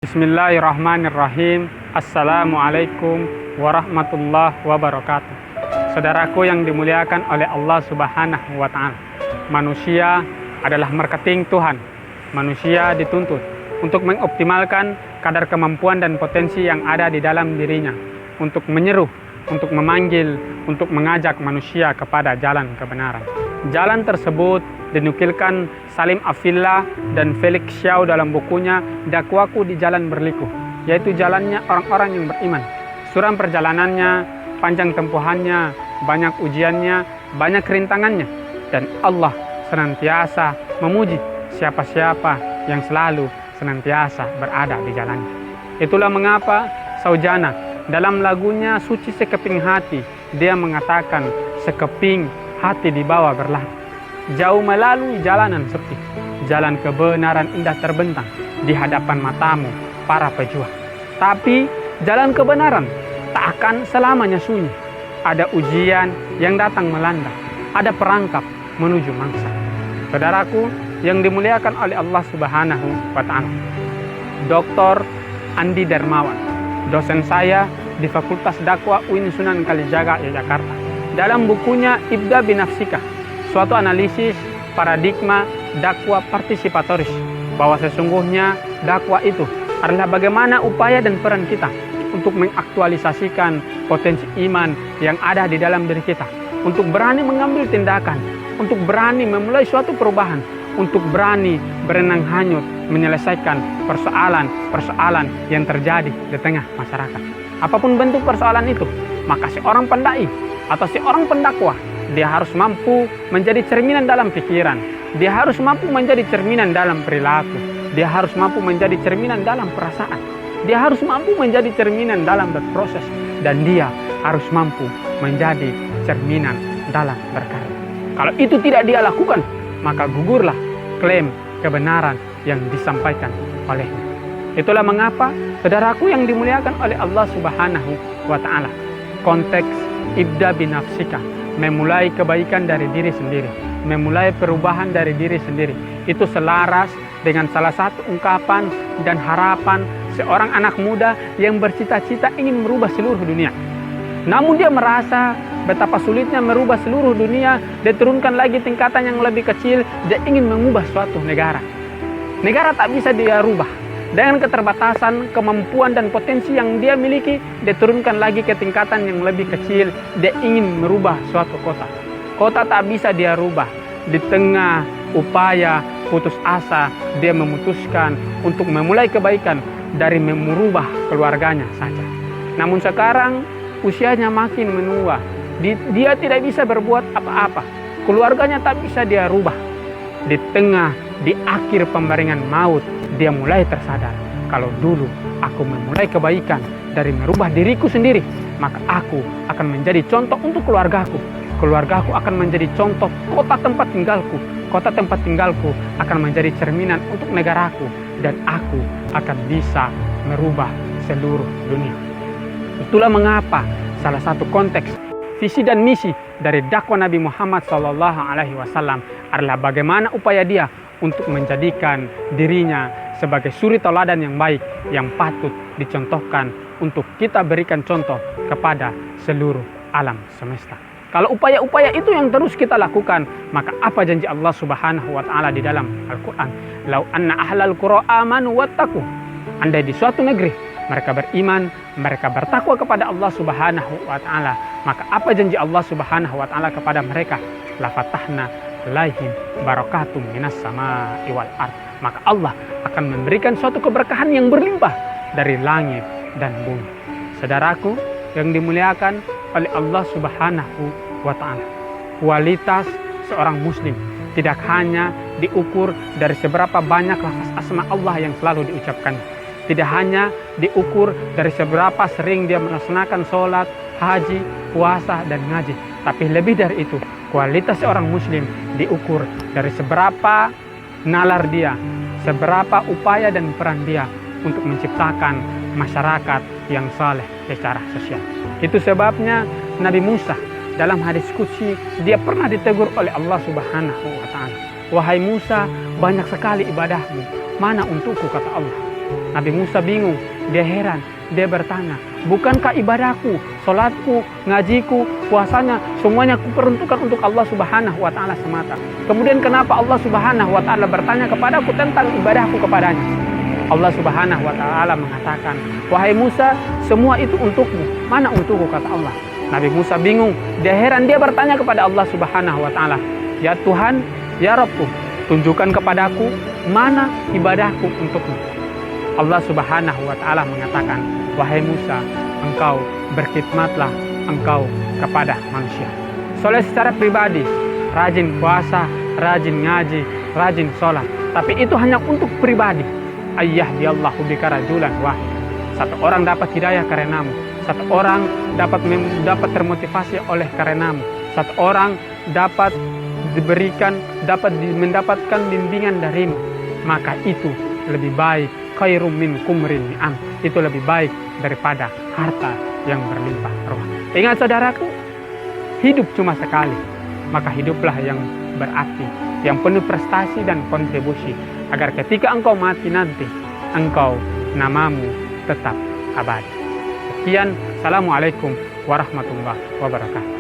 Bismillahirrahmanirrahim. Assalamualaikum warahmatullahi wabarakatuh. Saudaraku yang dimuliakan oleh Allah Subhanahu wa Ta'ala, manusia adalah marketing Tuhan. Manusia dituntut untuk mengoptimalkan kadar kemampuan dan potensi yang ada di dalam dirinya, untuk menyeru, untuk memanggil, untuk mengajak manusia kepada jalan kebenaran. Jalan tersebut dinukilkan Salim Afillah dan Felix Xiao dalam bukunya Dakwaku di Jalan Berliku, yaitu jalannya orang-orang yang beriman. Suram perjalanannya, panjang tempuhannya, banyak ujiannya, banyak rintangannya, dan Allah senantiasa memuji siapa-siapa yang selalu senantiasa berada di jalannya. Itulah mengapa Saujana dalam lagunya Suci Sekeping Hati, dia mengatakan sekeping hati dibawa berlari, jauh melalui jalanan sepi, jalan kebenaran indah terbentang di hadapan matamu para pejuang. Tapi jalan kebenaran tak akan selamanya sunyi. Ada ujian yang datang melanda, ada perangkap menuju mangsa. Saudaraku yang dimuliakan oleh Allah Subhanahu wa Ta'ala, Dr. Andi Darmawan, dosen saya di Fakultas Dakwah UIN Sunan Kalijaga, Yogyakarta, dalam bukunya Ibda Binafsika, suatu analisis paradigma dakwah partisipatoris, bahwa sesungguhnya dakwah itu adalah bagaimana upaya dan peran kita untuk mengaktualisasikan potensi iman yang ada di dalam diri kita, untuk berani mengambil tindakan, untuk berani memulai suatu perubahan, untuk berani berenang hanyut menyelesaikan persoalan-persoalan yang terjadi di tengah masyarakat. Apapun bentuk persoalan itu, maka seorang pendai atau seorang pendakwah, dia harus mampu menjadi cerminan dalam pikiran, dia harus mampu menjadi cerminan dalam perilaku, dia harus mampu menjadi cerminan dalam perasaan, dia harus mampu menjadi cerminan dalam berproses, dan dia harus mampu menjadi cerminan dalam berkarya. Kalau itu tidak dia lakukan, maka gugurlah klaim kebenaran yang disampaikan olehnya. Itulah mengapa saudaraku yang dimuliakan oleh Allah Subhanahu wa Ta'ala, konteks Ibda Binafsika, memulai kebaikan dari diri sendiri, memulai perubahan dari diri sendiri, itu selaras dengan salah satu ungkapan dan harapan seorang anak muda yang bercita-cita ingin merubah seluruh dunia. Namun dia merasa betapa sulitnya merubah seluruh dunia, dia turunkan lagi tingkatan yang lebih kecil, dia ingin mengubah suatu negara. Negara tak bisa dia rubah. Dengan keterbatasan, kemampuan dan potensi yang dia miliki, dia turunkan lagi ke tingkatan yang lebih kecil, dia ingin merubah suatu kota. Kota tak bisa dia rubah. Di tengah upaya putus asa, dia memutuskan untuk memulai kebaikan dari merubah keluarganya saja. Namun sekarang usianya makin menua, dia tidak bisa berbuat apa-apa. Keluarganya tak bisa dia rubah. Di akhir pembaringan maut, dia mulai tersadar, kalau dulu aku memulai kebaikan dari merubah diriku sendiri, maka aku akan menjadi contoh untuk keluargaku. Keluargaku akan menjadi contoh kota tempat tinggalku. Kota tempat tinggalku akan menjadi cerminan untuk negaraku, dan aku akan bisa merubah seluruh dunia. Itulah mengapa salah satu konteks visi dan misi dari dakwah Nabi Muhammad SAW adalah bagaimana upaya dia untuk menjadikan dirinya sebagai suri tauladan yang baik, yang patut dicontohkan untuk kita berikan contoh kepada seluruh alam semesta. Kalau upaya-upaya itu yang terus kita lakukan, maka apa janji Allah Subhanahu wa Ta'ala di dalam Al-Quran? Lau anna ahlal qura amanu wattaqu. Andai di suatu negeri mereka beriman, mereka bertakwa kepada Allah Subhanahu wa Ta'ala, maka apa janji Allah Subhanahu wa Ta'ala kepada mereka? La fatahna alaihim barakatum minas samai wal ard. Maka Allah akan memberikan suatu keberkahan yang berlimpah dari langit dan bumi. Saudaraku yang dimuliakan oleh Allah Subhanahu wa Ta'ala, kualitas seorang muslim tidak hanya diukur dari seberapa banyak lafaz asma Allah yang selalu diucapkan, tidak hanya diukur dari seberapa sering dia melaksanakan sholat, haji, puasa, dan ngaji, tapi lebih dari itu, kualitas seorang muslim diukur dari seberapa nalar dia, seberapa upaya dan peran dia untuk menciptakan masyarakat yang saleh secara sosial. Itu sebabnya Nabi Musa dalam hadis qudsi, dia pernah ditegur oleh Allah Subhanahu wa Ta'ala. Wahai Musa, banyak sekali ibadahmu, mana untukku, kata Allah. Nabi Musa bingung, dia heran, dia bertanya, bukankah ibadahku, sholatku, ngajiku, puasanya, semuanya kuperuntukkan untuk Allah Subhanahu wa Ta'ala semata. Kemudian kenapa Allah Subhanahu wa Ta'ala bertanya kepadaku tentang ibadahku kepadanya? Allah Subhanahu wa Ta'ala mengatakan, wahai Musa, semua itu untukmu. Mana untukku, kata Allah. Nabi Musa bingung, dia heran, dia bertanya kepada Allah Subhanahu wa Ta'ala, ya Tuhan, ya Rabbku, tunjukkan kepadaku mana ibadahku untukmu. Allah Subhanahu wa Ta'ala mengatakan, wahai Musa, engkau berkhidmatlah engkau kepada manusia. Soleh secara pribadi, rajin puasa, rajin ngaji, rajin sholat, tapi itu hanya untuk pribadi. Ayyahdiallahu bika rajulan wahid. Satu orang dapat hidayah karenamu, satu orang dapat termotivasi oleh karenamu, satu orang dapat mendapatkan bimbingan darimu, maka itu lebih baik. Khairum min kumrin ni'am, itu lebih baik daripada harta yang berlimpah ruah. Ingat saudaraku, hidup cuma sekali, maka hiduplah yang berarti, yang penuh prestasi dan kontribusi, agar ketika engkau mati nanti, engkau namamu tetap abadi. Sekian, Assalamualaikum warahmatullahi wabarakatuh.